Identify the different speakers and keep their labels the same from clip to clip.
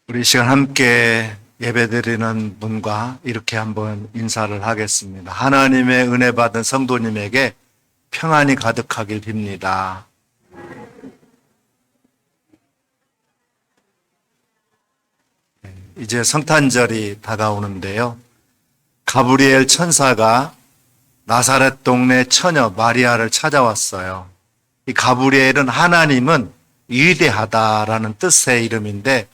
Speaker 1: 우리 이 시간 함께 예배드리는 분과 이렇게 한번 인사를 하겠습니다. 하나님의 은혜 받은 성도님에게 평안이 가득하길 빕니다. 이제 성탄절이 다가오는데요. 가브리엘 천사가 나사렛 동네 처녀 마리아를 찾아왔어요. 이 가브리엘은 하나님은 위대하다라는 뜻의 이름인데,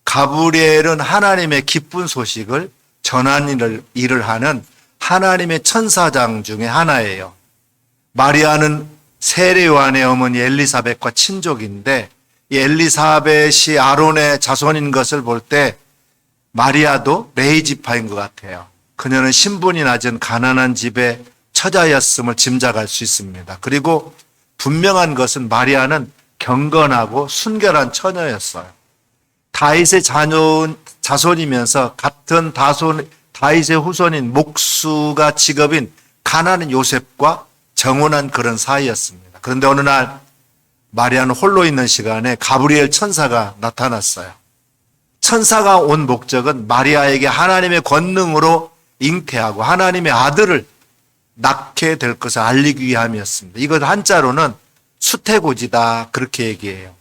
Speaker 1: 가브리엘은 하나님의 기쁜 소식을 전하는 일을 하는 하나님의 천사장 중에 하나예요. 마리아는 세례 요한의 어머니 엘리사벳과 친족인데, 이 엘리사벳이 아론의 자손인 것을 볼 때 마리아도 레위 지파인 것 같아요. 그녀는 신분이 낮은 가난한 집의 처자였음을 짐작할 수 있습니다. 그리고 분명한 것은 마리아는 경건하고 순결한 처녀였어요. 다윗의 자손이면서 같은 다윗의 후손인 목수가 직업인 가난한 요셉과 정혼한 그런 사이였습니다. 그런데 어느 날 마리아는 홀로 있는 시간에 가브리엘 천사가 나타났어요. 천사가 온 목적은 마리아에게 하나님의 권능으로 잉태하고 하나님의 아들을 낳게 될 것을 알리기 위함이었습니다. 이것 한자로는 수태고지다, 그렇게 얘기해요.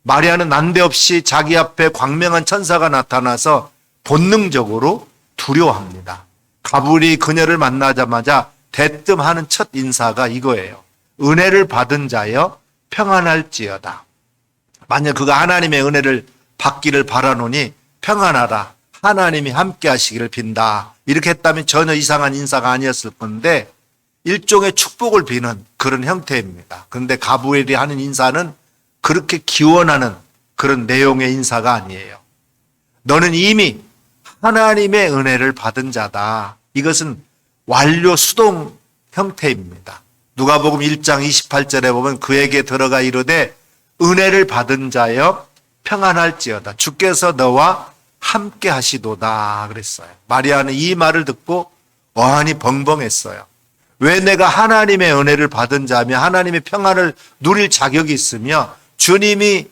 Speaker 1: 마리아는 난데없이 자기 앞에 광명한 천사가 나타나서 본능적으로 두려워합니다. 가브리 그녀를 만나자마자 대뜸 하는 첫 인사가 이거예요. 은혜를 받은 자여 평안할지어다. 만약 그가 하나님의 은혜를 받기를 바라노니 평안하라, 하나님이 함께 하시기를 빈다, 이렇게 했다면 전혀 이상한 인사가 아니었을 건데 일종의 축복을 비는 그런 형태입니다. 그런데 가브리엘이 하는 인사는 그렇게 기원하는 그런 내용의 인사가 아니에요. 너는 이미 하나님의 은혜를 받은 자다. 이것은 완료 수동 형태입니다. 누가복음 1장 28절에 보면 그에게 들어가 이르되 은혜를 받은 자여 평안할지어다. 주께서 너와 함께 하시도다 그랬어요. 마리아는 이 말을 듣고 어안이 벙벙했어요. 왜 내가 하나님의 은혜를 받은 자며 하나님의 평안을 누릴 자격이 있으며 주님이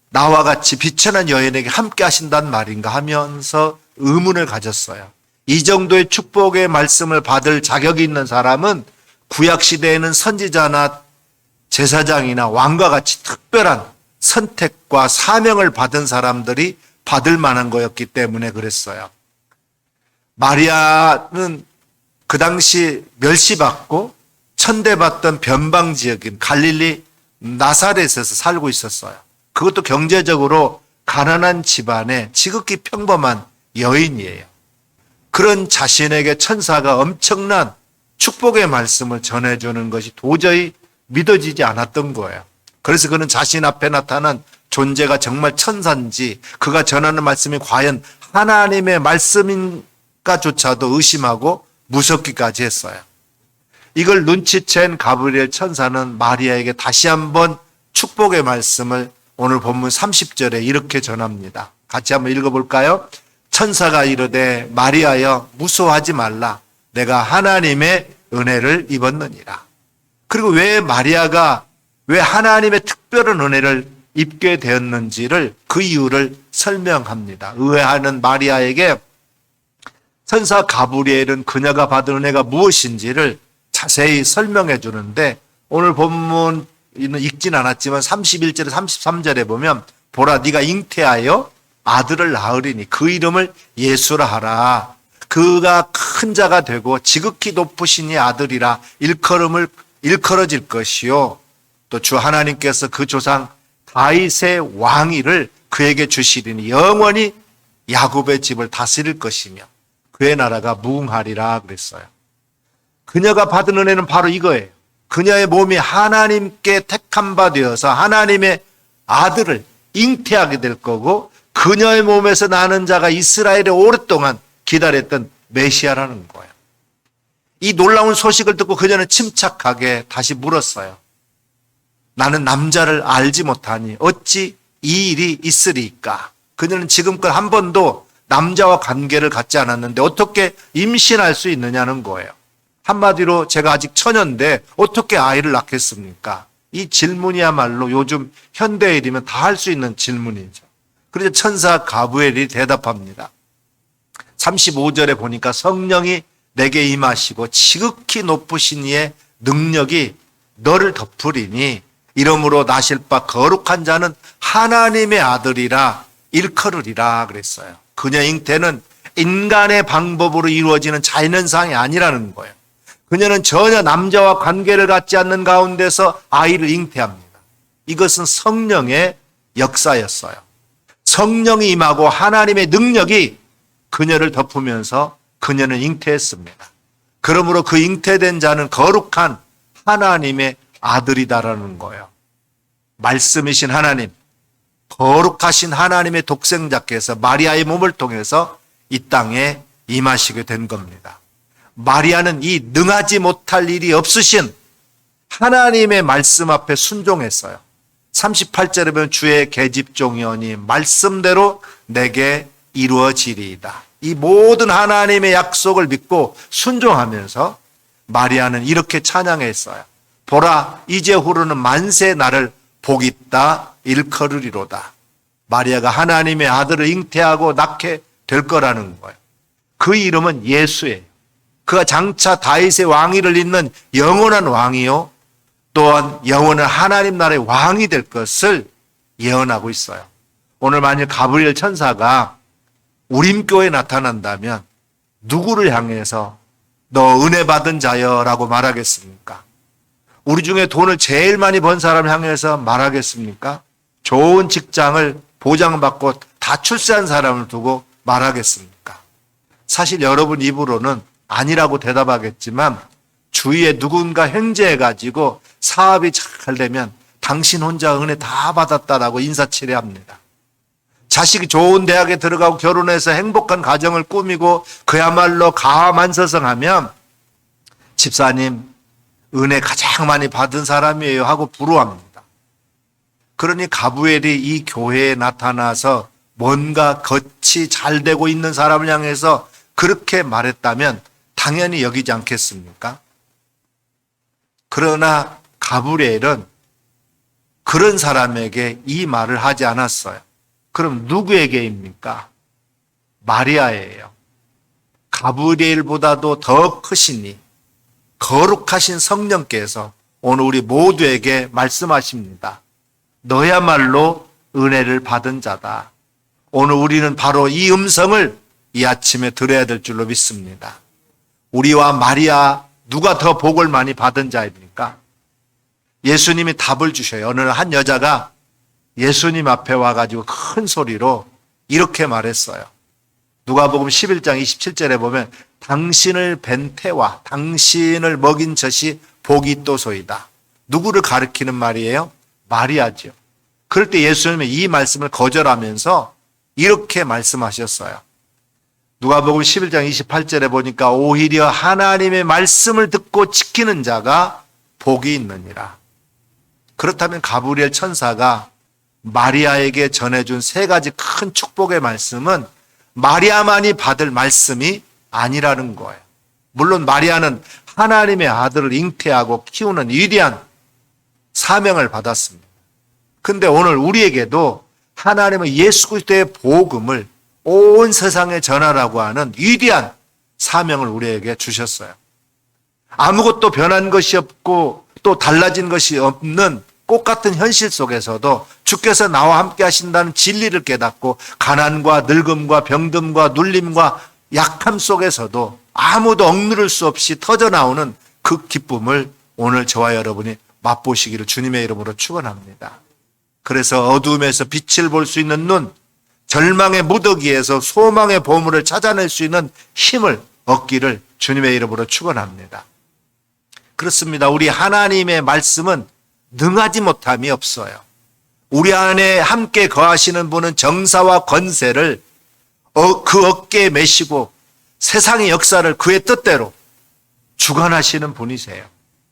Speaker 1: 나와 같이 비천한 여인에게 함께 하신다는 말인가 하면서 의문을 가졌어요. 이 정도의 축복의 말씀을 받을 자격이 있는 사람은 구약시대에는 선지자나 제사장이나 왕과 같이 특별한 선택과 사명을 받은 사람들이 받을 만한 거였기 때문에 그랬어요. 마리아는 그 당시 멸시받고 천대받던 변방 지역인 갈릴리 나사렛에서 살고 있었어요. 그것도 경제적으로 가난한 집안의 지극히 평범한 여인이에요. 그런 자신에게 천사가 엄청난 축복의 말씀을 전해주는 것이 도저히 믿어지지 않았던 거예요. 그래서 그는 자신 앞에 나타난 존재가 정말 천사인지, 그가 전하는 말씀이 과연 하나님의 말씀인가조차도 의심하고 무섭기까지 했어요. 이걸 눈치챈 가브리엘 천사는 마리아에게 다시 한번 축복의 말씀을 오늘 본문 30절에 이렇게 전합니다. 같이 한번 읽어볼까요? 천사가 이르되 마리아여 무서워하지 말라, 내가 하나님의 은혜를 입었느니라. 그리고 왜 마리아가 왜 하나님의 특별한 은혜를 입게 되었는지를, 그 이유를 설명합니다. 의아해하는 마리아에게 천사 가브리엘은 그녀가 받은 은혜가 무엇인지를 자세히 설명해 주는데, 오늘 본문은 읽진 않았지만 31절에 33절에 보면 보라 네가 잉태하여 아들을 낳으리니 그 이름을 예수라 하라. 그가 큰 자가 되고 지극히 높으신 이 아들이라 일컬어질 것이요, 또 주 하나님께서 그 조상 다윗의 왕위를 그에게 주시리니 영원히 야곱의 집을 다스릴 것이며 그의 나라가 무궁하리라 그랬어요. 그녀가 받은 은혜는 바로 이거예요. 그녀의 몸이 하나님께 택한 바 되어서 하나님의 아들을 잉태하게 될 거고, 그녀의 몸에서 나는 자가 이스라엘에 오랫동안 기다렸던 메시아라는 거예요. 이 놀라운 소식을 듣고 그녀는 침착하게 다시 물었어요. 나는 남자를 알지 못하니 어찌 이 일이 있으리까? 그녀는 지금껏 한 번도 남자와 관계를 갖지 않았는데 어떻게 임신할 수 있느냐는 거예요. 한마디로 제가 아직 처녀인데 어떻게 아이를 낳겠습니까? 이 질문이야말로 요즘 현대인이면 다 할 수 있는 질문이죠. 그래서 천사 가브리엘이 대답합니다. 35절에 보니까 성령이 내게 임하시고 지극히 높으신 이의 능력이 너를 덮으리니 이러므로 나실 바 거룩한 자는 하나님의 아들이라 일컬으리라 그랬어요. 그녀 잉태는 인간의 방법으로 이루어지는 자연현상이 아니라는 거예요. 그녀는 전혀 남자와 관계를 갖지 않는 가운데서 아이를 잉태합니다. 이것은 성령의 역사였어요. 성령이 임하고 하나님의 능력이 그녀를 덮으면서 그녀는 잉태했습니다. 그러므로 그 잉태된 자는 거룩한 하나님의 아들이다라는 거예요. 말씀이신 하나님, 거룩하신 하나님의 독생자께서 마리아의 몸을 통해서 이 땅에 임하시게 된 겁니다. 마리아는 이 능하지 못할 일이 없으신 하나님의 말씀 앞에 순종했어요. 38절에 보면 주의 계집종이오니 말씀대로 내게 이루어지리이다. 이 모든 하나님의 약속을 믿고 순종하면서 마리아는 이렇게 찬양했어요. 보라, 이제 후로는 만세 나를 복있다 일컬으리로다. 마리아가 하나님의 아들을 잉태하고 낳게 될 거라는 거예요. 그 이름은 예수예요. 그가 장차 다윗의 왕위를 잇는 영원한 왕이요, 또한 영원한 하나님 나라의 왕이 될 것을 예언하고 있어요. 오늘 만일 가브리엘 천사가 우림교에 나타난다면 누구를 향해서 너 은혜 받은 자여라고 말하겠습니까? 우리 중에 돈을 제일 많이 번 사람을 향해서 말하겠습니까? 좋은 직장을 보장받고 다 출세한 사람을 두고 말하겠습니까? 사실 여러분 입으로는 아니라고 대답하겠지만 주위에 누군가 행제해가지고 사업이 잘 되면 당신 혼자 은혜 다 받았다라고 인사치레합니다. 자식이 좋은 대학에 들어가고 결혼해서 행복한 가정을 꾸미고 그야말로 가만서성하면 집사님 은혜 가장 많이 받은 사람이에요 하고 부러워합니다. 그러니 가브리엘이 이 교회에 나타나서 뭔가 겉이 잘 되고 있는 사람을 향해서 그렇게 말했다면 당연히 여기지 않겠습니까? 그러나 가브리엘은 그런 사람에게 이 말을 하지 않았어요. 그럼 누구에게입니까? 마리아예요. 가브리엘보다도 더 크시니 거룩하신 성령께서 오늘 우리 모두에게 말씀하십니다. 너야말로 은혜를 받은 자다. 오늘 우리는 바로 이 음성을 이 아침에 들어야 될 줄로 믿습니다. 우리와 마리아 누가 더 복을 많이 받은 자입니까? 예수님이 답을 주셔요. 어느 한 여자가 예수님 앞에 와가지고 큰 소리로 이렇게 말했어요. 누가복음 11장 27절에 보면 당신을 뵌 태와 당신을 먹인 젖이 복이 있도소이다. 누구를 가리키는 말이에요? 마리아죠. 그럴 때 예수님은 이 말씀을 거절하면서 이렇게 말씀하셨어요. 누가복음 11장 28절에 보니까 오히려 하나님의 말씀을 듣고 지키는 자가 복이 있느니라. 그렇다면 가브리엘 천사가 마리아에게 전해준 세 가지 큰 축복의 말씀은 마리아만이 받을 말씀이 아니라는 거예요. 물론 마리아는 하나님의 아들을 잉태하고 키우는 위대한 사명을 받았습니다. 근데 오늘 우리에게도 하나님은 예수 그리스도의 복음을 온 세상에 전하라고 하는 위대한 사명을 우리에게 주셨어요. 아무것도 변한 것이 없고 또 달라진 것이 없는 똑같은 현실 속에서도 주께서 나와 함께 하신다는 진리를 깨닫고 가난과 늙음과 병듦과 눌림과 약함 속에서도 아무도 억누를 수 없이 터져나오는 그 기쁨을 오늘 저와 여러분이 맛보시기를 주님의 이름으로 축원합니다. 그래서 어두움에서 빛을 볼 수 있는 눈, 절망의 무더기에서 소망의 보물을 찾아낼 수 있는 힘을 얻기를 주님의 이름으로 축원합니다. 그렇습니다. 우리 하나님의 말씀은 능하지 못함이 없어요. 우리 안에 함께 거하시는 분은 정사와 권세를 그 어깨에 메시고 세상의 역사를 그의 뜻대로 주관하시는 분이세요.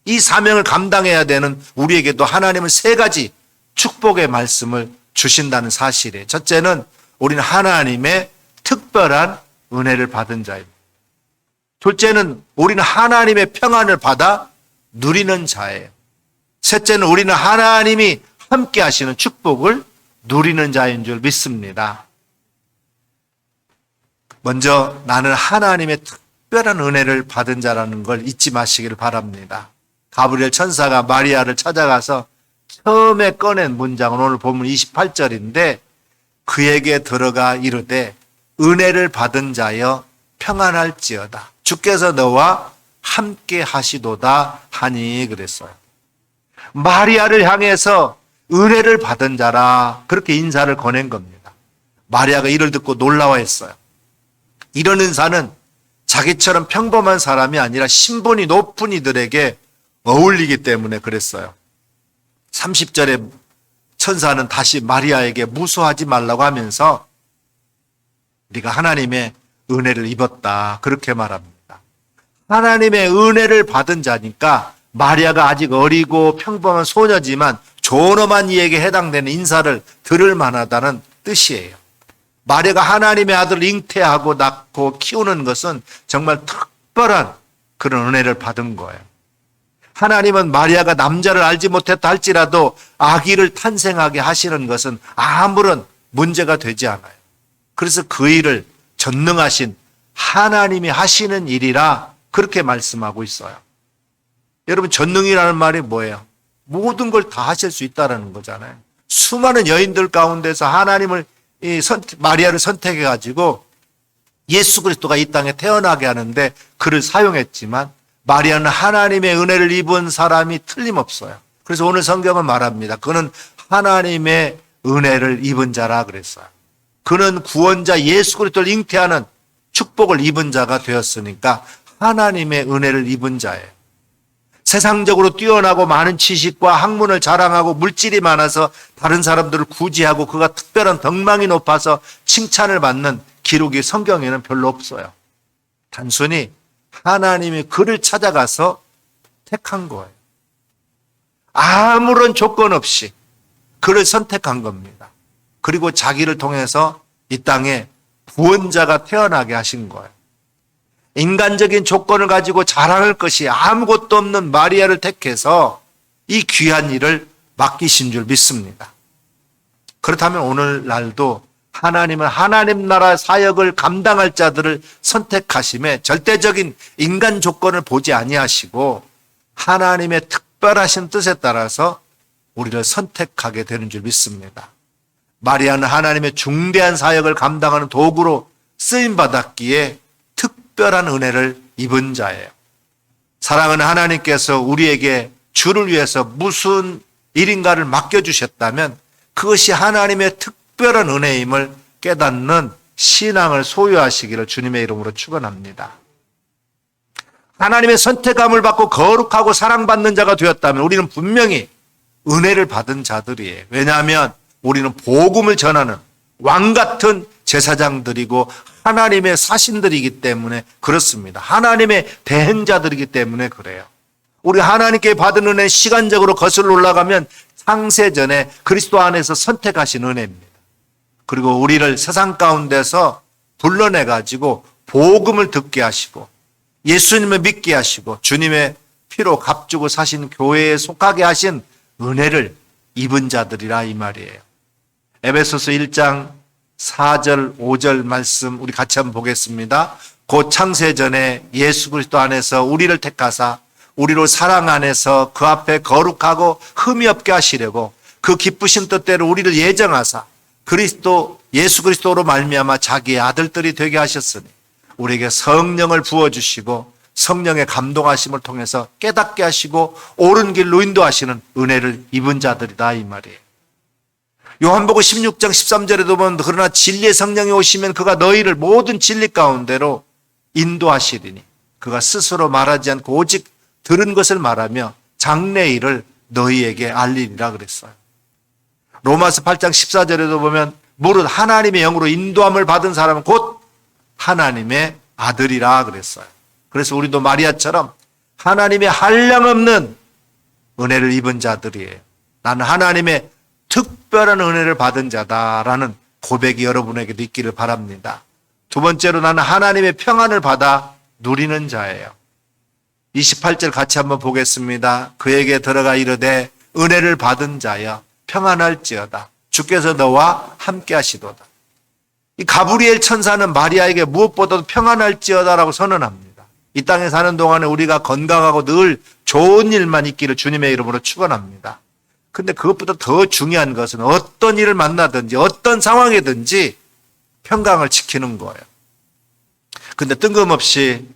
Speaker 1: 이 사명을 감당해야 되는 우리에게도 하나님은 세 가지 축복의 말씀을 주신다는 사실이에요. 첫째는 우리는 하나님의 특별한 은혜를 받은 자입니다. 둘째는 우리는 하나님의 평안을 받아 누리는 자예요. 셋째는 우리는 하나님이 함께 하시는 축복을 누리는 자인 줄 믿습니다. 먼저 나는 하나님의 특별한 은혜를 받은 자라는 걸 잊지 마시길 바랍니다. 가브리엘 천사가 마리아를 찾아가서 처음에 꺼낸 문장은 오늘 본문 28절인데 그에게 들어가 이르되 은혜를 받은 자여 평안할지어다. 주께서 너와 함께 하시도다 하니 그랬어요. 마리아를 향해서 은혜를 받은 자라 그렇게 인사를 권한 겁니다. 마리아가 이를 듣고 놀라워했어요. 이런 인사는 자기처럼 평범한 사람이 아니라 신분이 높은 이들에게 어울리기 때문에 그랬어요. 30절에 천사는 다시 마리아에게 무수하지 말라고 하면서 네가 하나님의 은혜를 입었다 그렇게 말합니다. 하나님의 은혜를 받은 자니까 마리아가 아직 어리고 평범한 소녀지만 존엄한 이에게 해당되는 인사를 들을 만하다는 뜻이에요. 마리아가 하나님의 아들을 잉태하고 낳고 키우는 것은 정말 특별한 그런 은혜를 받은 거예요. 하나님은 마리아가 남자를 알지 못했다 할지라도 아기를 탄생하게 하시는 것은 아무런 문제가 되지 않아요. 그래서 그 일을 전능하신 하나님이 하시는 일이라 그렇게 말씀하고 있어요. 여러분, 전능이라는 말이 뭐예요? 모든 걸 다 하실 수 있다는 거잖아요. 수많은 여인들 가운데서 하나님을 마리아를 선택해 가지고 예수 그리스도가 이 땅에 태어나게 하는데 그를 사용했지만 마리아는 하나님의 은혜를 입은 사람이 틀림없어요. 그래서 오늘 성경은 말합니다. 그는 하나님의 은혜를 입은 자라 그랬어요. 그는 구원자 예수 그리스도를 잉태하는 축복을 입은 자가 되었으니까 하나님의 은혜를 입은 자예요. 세상적으로 뛰어나고 많은 지식과 학문을 자랑하고 물질이 많아서 다른 사람들을 구지하고 그가 특별한 덕망이 높아서 칭찬을 받는 기록이 성경에는 별로 없어요. 단순히 하나님이 그를 찾아가서 택한 거예요. 아무런 조건 없이 그를 선택한 겁니다. 그리고 자기를 통해서 이 땅에 구원자가 태어나게 하신 거예요. 인간적인 조건을 가지고 자랑할 것이 아무것도 없는 마리아를 택해서 이 귀한 일을 맡기신 줄 믿습니다. 그렇다면 오늘날도 하나님은 하나님 나라 사역을 감당할 자들을 선택하심에 절대적인 인간 조건을 보지 아니하시고 하나님의 특별하신 뜻에 따라서 우리를 선택하게 되는 줄 믿습니다. 마리아는 하나님의 중대한 사역을 감당하는 도구로 쓰임받았기에 특별한 은혜를 입은 자예요. 사랑하는 하나님께서 우리에게 주를 위해서 무슨 일인가를 맡겨주셨다면 그것이 하나님의 특별한 은혜임을 깨닫는 신앙을 소유하시기를 주님의 이름으로 축원합니다. 하나님의 선택함을 받고 거룩하고 사랑받는 자가 되었다면 우리는 분명히 은혜를 받은 자들이에요. 왜냐하면 우리는 복음을 전하는 왕 같은 제사장들이고 하나님의 사신들이기 때문에 그렇습니다. 하나님의 대행자들이기 때문에 그래요. 우리 하나님께 받은 은혜 시간적으로 거슬러 올라가면 창세전에 그리스도 안에서 선택하신 은혜입니다. 그리고 우리를 세상 가운데서 불러내가지고 복음을 듣게 하시고 예수님을 믿게 하시고 주님의 피로 값주고 사신 교회에 속하게 하신 은혜를 입은 자들이라 이 말이에요. 에베소서 1장 4절 5절 말씀 우리 같이 한번 보겠습니다. 곧 창세전에 예수 그리스도 안에서 우리를 택하사 우리로 사랑 안에서 그 앞에 거룩하고 흠이 없게 하시려고 그 기쁘신 뜻대로 우리를 예정하사 예수 그리스도로 말미암아 자기의 아들들이 되게 하셨으니 우리에게 성령을 부어주시고 성령의 감동하심을 통해서 깨닫게 하시고 옳은 길로 인도하시는 은혜를 입은 자들이다 이 말이에요. 요한복음 16장 13절에도 보면 그러나 진리의 성령이 오시면 그가 너희를 모든 진리 가운데로 인도하시리니 그가 스스로 말하지 않고 오직 들은 것을 말하며 장래일을 너희에게 알리리라 그랬어요. 로마서 8장 14절에도 보면 무릇 하나님의 영으로 인도함을 받은 사람은 곧 하나님의 아들이라 그랬어요. 그래서 우리도 마리아처럼 하나님의 한량없는 은혜를 입은 자들이에요. 나는 하나님의 특별한 은혜를 받은 자다라는 고백이 여러분에게도 있기를 바랍니다. 두 번째로 나는 하나님의 평안을 받아 누리는 자예요. 28절 같이 한번 보겠습니다. 그에게 들어가 이르되 은혜를 받은 자여 평안할지어다. 주께서 너와 함께 하시도다. 이 가브리엘 천사는 마리아에게 무엇보다도 평안할지어다라고 선언합니다. 이 땅에 사는 동안에 우리가 건강하고 늘 좋은 일만 있기를 주님의 이름으로 축원합니다. 근데 그것보다 더 중요한 것은 어떤 일을 만나든지 어떤 상황이든지 평강을 지키는 거예요. 근데 뜬금없이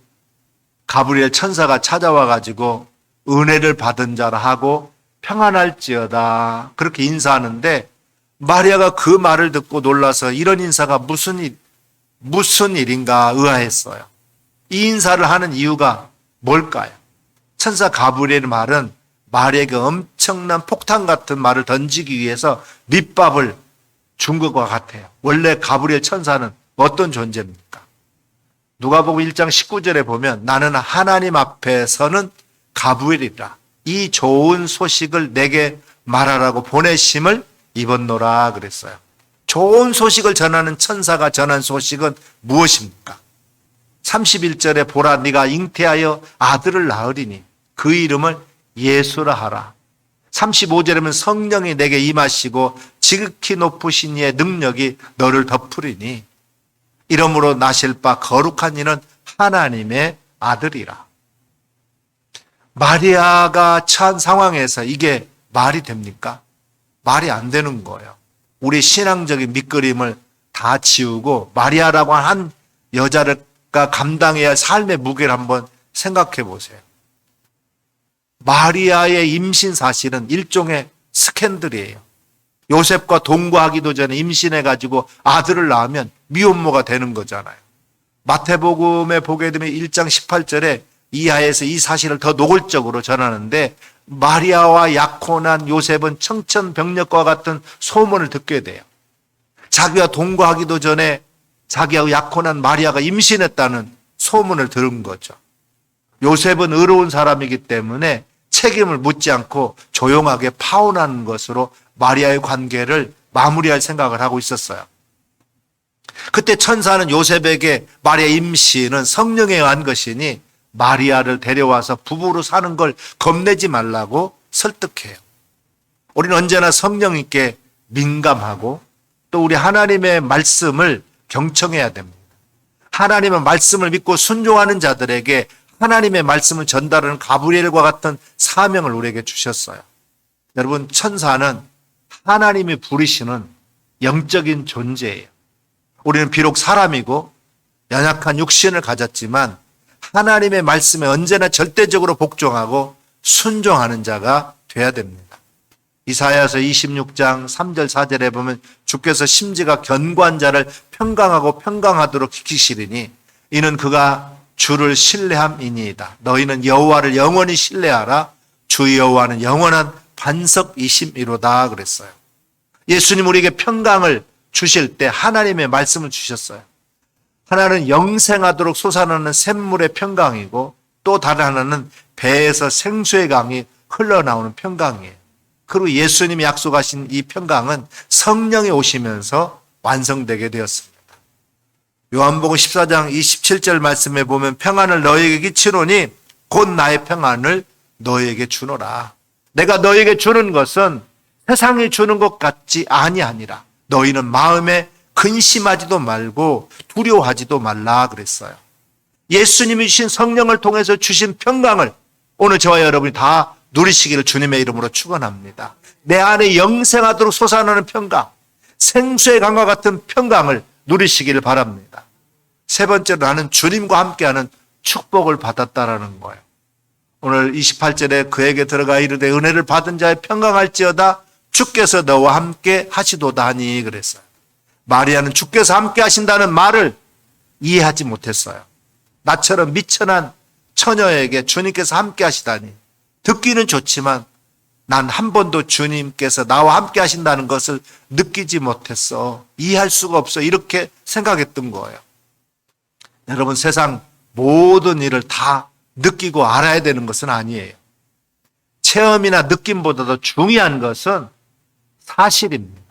Speaker 1: 가브리엘 천사가 찾아와 가지고 은혜를 받은 자라 하고 평안할지어다 그렇게 인사하는데, 마리아가 그 말을 듣고 놀라서 이런 인사가 무슨 일인가 의아했어요. 이 인사를 하는 이유가 뭘까요? 천사 가브리엘의 말은 마리아에게 엄청난 폭탄 같은 말을 던지기 위해서 밑밥을 준 것과 같아요. 원래 가브리엘 천사는 어떤 존재입니까? 누가복음 1장 19절에 보면 나는 하나님 앞에서는 가브리엘이라 이 좋은 소식을 내게 말하라고 보내심을 입었노라 그랬어요. 좋은 소식을 전하는 천사가 전한 소식은 무엇입니까? 31절에 보라 네가 잉태하여 아들을 낳으리니 그 이름을 예수라 하라. 35절에는 성령이 내게 임하시고 지극히 높으신 이의 능력이 너를 덮으리니 이러므로 나실 바 거룩한 이는 하나님의 아들이라. 마리아가 처한 상황에서 이게 말이 됩니까? 말이 안 되는 거예요. 우리 신앙적인 밑그림을 다 지우고 마리아라고 한 여자가 감당해야 할 삶의 무게를 한번 생각해 보세요. 마리아의 임신 사실은 일종의 스캔들이에요. 요셉과 동거하기도 전에 임신해가지고 아들을 낳으면 미혼모가 되는 거잖아요. 마태복음에 보게 되면 1장 18절에 이하에서 이 사실을 더 노골적으로 전하는데, 마리아와 약혼한 요셉은 청천벽력과 같은 소문을 듣게 돼요. 자기와 동거하기도 전에 자기하고 약혼한 마리아가 임신했다는 소문을 들은 거죠. 요셉은 의로운 사람이기 때문에 책임을 묻지 않고 조용하게 파혼하는 것으로 마리아의 관계를 마무리할 생각을 하고 있었어요. 그때 천사는 요셉에게 마리아 임신은 성령에 의한 것이니 마리아를 데려와서 부부로 사는 걸 겁내지 말라고 설득해요. 우리는 언제나 성령님께 민감하고 또 우리 하나님의 말씀을 경청해야 됩니다. 하나님의 말씀을 믿고 순종하는 자들에게 하나님의 말씀을 전달하는 가브리엘과 같은 사명을 우리에게 주셨어요. 여러분, 천사는 하나님이 부르시는 영적인 존재예요. 우리는 비록 사람이고 연약한 육신을 가졌지만 하나님의 말씀에 언제나 절대적으로 복종하고 순종하는 자가 돼야 됩니다. 이사야서 26장 3절 4절에 보면 주께서 심지가 견고한 자를 평강하고 평강하도록 지키시리니 이는 그가 주를 신뢰함이니이다. 너희는 여호와를 영원히 신뢰하라. 주 여호와는 영원한 반석이심이로다 그랬어요. 예수님 우리에게 평강을 주실 때 하나님의 말씀을 주셨어요. 하나는 영생하도록 솟아나는 샘물의 평강이고 또 다른 하나는 배에서 생수의 강이 흘러나오는 평강이에요. 그리고 예수님이 약속하신 이 평강은 성령이 오시면서 완성되게 되었습니다. 요한복음 14장 27절 말씀에 보면 평안을 너희에게 끼치노니 곧 나의 평안을 너희에게 주노라. 내가 너희에게 주는 것은 세상이 주는 것 같지 아니하니라. 너희는 마음에 근심하지도 말고 두려워하지도 말라 그랬어요. 예수님이 주신 성령을 통해서 주신 평강을 오늘 저와 여러분이 다 누리시기를 주님의 이름으로 축원합니다. 내 안에 영생하도록 솟아나는 평강, 생수의 강과 같은 평강을 누리시기를 바랍니다. 세 번째로 나는 주님과 함께하는 축복을 받았다라는 거예요. 오늘 28절에 그에게 들어가 이르되 은혜를 받은 자의 평강할지어다 주께서 너와 함께 하시도다 하니 그랬어요. 마리아는 주께서 함께 하신다는 말을 이해하지 못했어요. 나처럼 미천한 처녀에게 주님께서 함께 하시다니 듣기는 좋지만 난 한 번도 주님께서 나와 함께 하신다는 것을 느끼지 못했어. 이해할 수가 없어. 이렇게 생각했던 거예요. 여러분, 세상 모든 일을 다 느끼고 알아야 되는 것은 아니에요. 체험이나 느낌보다도 중요한 것은 사실입니다.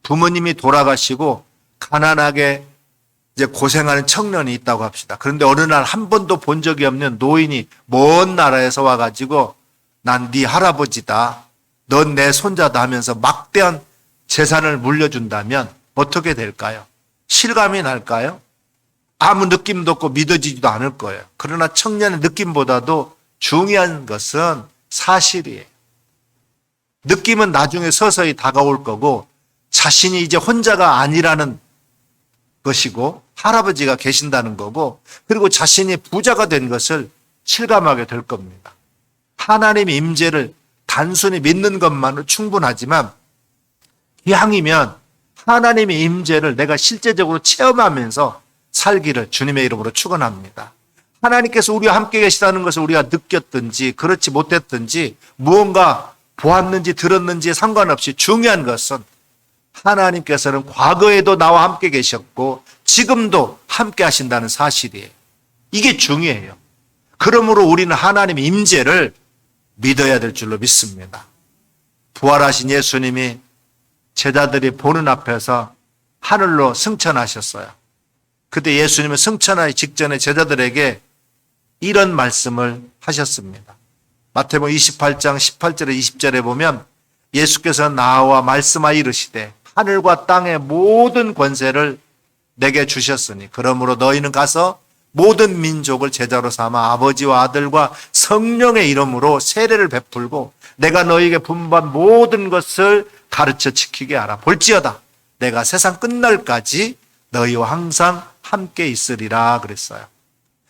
Speaker 1: 부모님이 돌아가시고 가난하게 이제 고생하는 청년이 있다고 합시다. 그런데 어느 날 한 번도 본 적이 없는 노인이 먼 나라에서 와가지고 난 네 할아버지다. 넌 내 손자다 하면서 막대한 재산을 물려준다면 어떻게 될까요? 실감이 날까요? 아무 느낌도 없고 믿어지지도 않을 거예요. 그러나 청년의 느낌보다도 중요한 것은 사실이에요. 느낌은 나중에 서서히 다가올 거고 자신이 이제 혼자가 아니라는 것이고 할아버지가 계신다는 거고 그리고 자신이 부자가 된 것을 실감하게 될 겁니다. 하나님의 임재를 단순히 믿는 것만으로 충분하지만 기왕이면 하나님의 임재를 내가 실제적으로 체험하면서 살기를 주님의 이름으로 축원합니다. 하나님께서 우리와 함께 계시다는 것을 우리가 느꼈든지 그렇지 못했든지 무언가 보았는지 들었는지에 상관없이 중요한 것은 하나님께서는 과거에도 나와 함께 계셨고 지금도 함께 하신다는 사실이에요. 이게 중요해요. 그러므로 우리는 하나님의 임재를 믿어야 될 줄로 믿습니다. 부활하신 예수님이 제자들이 보는 앞에서 하늘로 승천하셨어요. 그때 예수님은 승천하기 직전에 제자들에게 이런 말씀을 하셨습니다. 마태복음 28장 18절에 20절에 보면 예수께서 나와 말씀하여 이르시되 하늘과 땅의 모든 권세를 내게 주셨으니 그러므로 너희는 가서 모든 민족을 제자로 삼아 아버지와 아들과 성령의 이름으로 세례를 베풀고 내가 너희에게 분부한 모든 것을 가르쳐 지키게 하라. 볼지어다 내가 세상 끝날까지 너희와 항상 함께 있으리라 그랬어요.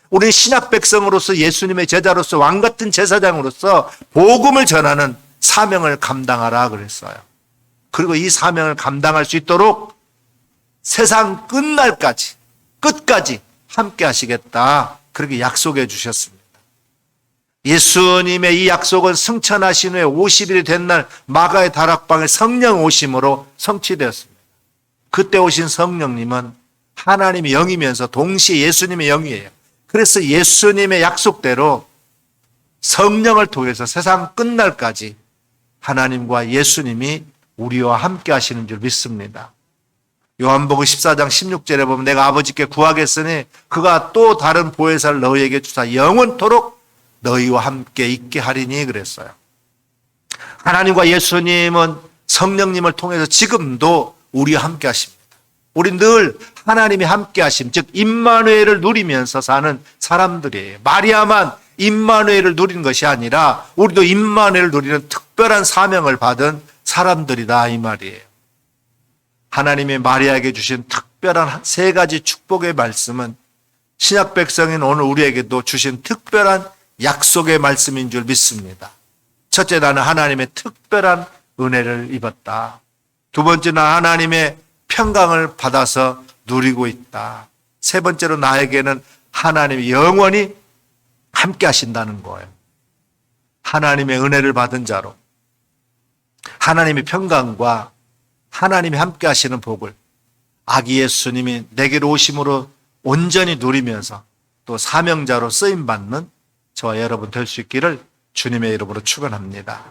Speaker 1: 우리 신약 백성으로서 예수님의 제자로서 왕같은 제사장으로서 복음을 전하는 사명을 감당하라 그랬어요. 그리고 이 사명을 감당할 수 있도록 세상 끝날까지 끝까지 함께 하시겠다 그렇게 약속해 주셨습니다. 예수님의 이 약속은 승천하신 후에 50일이 된 날 마가의 다락방에 성령 오심으로 성취되었습니다. 그때 오신 성령님은 하나님의 영이면서 동시에 예수님의 영이에요. 그래서 예수님의 약속대로 성령을 통해서 세상 끝날까지 하나님과 예수님이 우리와 함께 하시는 줄 믿습니다. 요한복음 14장 16절에 보면 내가 아버지께 구하겠으니 그가 또 다른 보혜사를 너희에게 주사 영원토록 너희와 함께 있게 하리니 그랬어요. 하나님과 예수님은 성령님을 통해서 지금도 우리와 함께 하십니다. 우리 늘 하나님이 함께 하심, 즉 임마누엘을 누리면서 사는 사람들이에요. 마리아만 임마누엘을 누리는 것이 아니라 우리도 임마누엘을 누리는 특별한 사명을 받은 사람들이다 이 말이에요. 하나님이 마리아에게 주신 특별한 세 가지 축복의 말씀은 신약 백성인 오늘 우리에게도 주신 특별한 약속의 말씀인 줄 믿습니다. 첫째, 나는 하나님의 특별한 은혜를 입었다. 두 번째, 나 하나님의 평강을 받아서 누리고 있다. 세 번째로, 나에게는 하나님이 영원히 함께 하신다는 거예요. 하나님의 은혜를 받은 자로 하나님의 평강과 하나님이 함께 하시는 복을 아기 예수님이 내게로 오심으로 온전히 누리면서 또 사명자로 쓰임받는 저와 여러분 될 수 있기를 주님의 이름으로 축원합니다.